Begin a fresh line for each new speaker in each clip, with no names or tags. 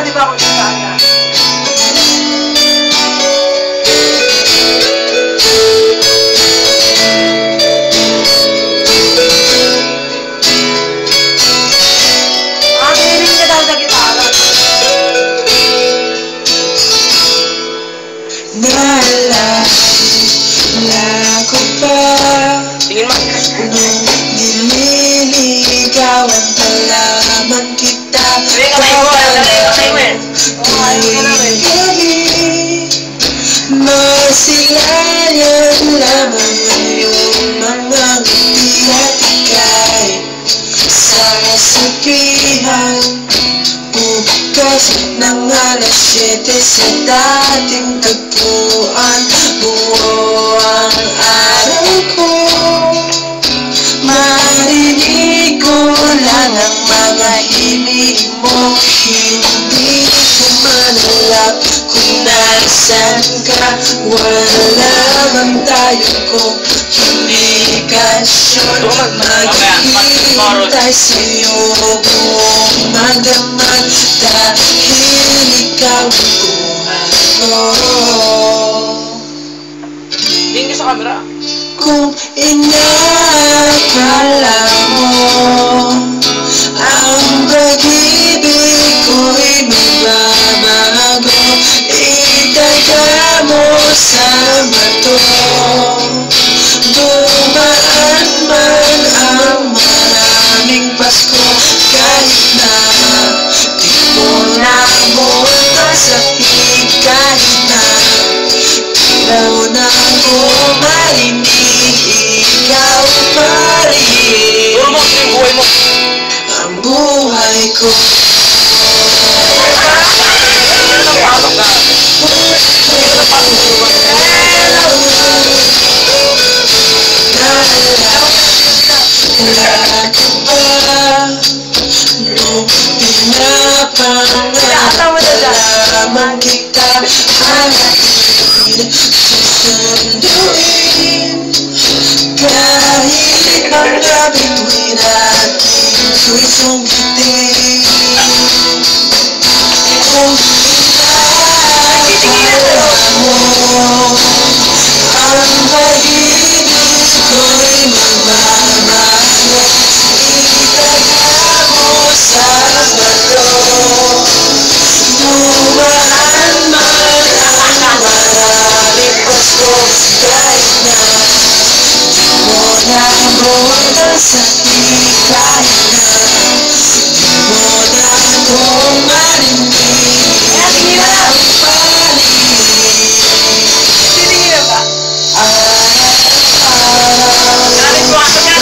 di ba ako isana? Hiling ka daw sa gitara.
Naalala ko pa
Tingin mo.
nung nililigawan pa lamang kita. Masilayan lamang ngayong mga ngiti at ika'y sasabihan. Bukas ng alas 7 sa dating tagpuan, buo ang araw ko. Marinig ko lang ang mga himig mo. Hindi ko manalap kung nasan ka. Wala bang tayong komunikasyon? Maghihintay sa'yo buong magdamag dahil ikaw ang buhay ko.
Tingin ka sa camera.
Kung inakala mo ang pag-ibig ko'y magbabago, itaga mo sa bato. Dumaan man ang maraming Pasko, kahit na di mo nabot ang sakit, kahit na di mo na ako marinig, ikaw pa rin
Puro mo, yung buhay mo.
ang buhay ko. Naalala ko ba nung pinapangarap lamang kita, hanapin, susunduin, kahit ang gabituin aking ko'y sungkitin. Kung inakala mo ang pag-ibig ko'y magbabago, itaga mo sa bato. Dumaan man ang maraming Pasko, kahit na di mo nabot ang sakit, kahit na di mo na ako marinig, ikaw pa rin
Titingin na ba?
ang
Galing ko ako niya.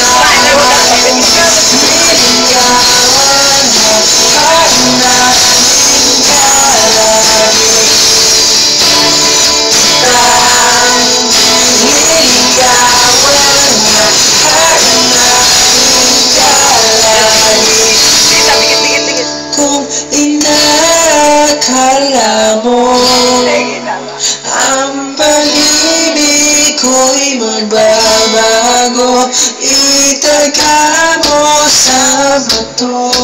Kung inakala mo ang pag-ibig ko'y magbabago, itaga mo sa bato.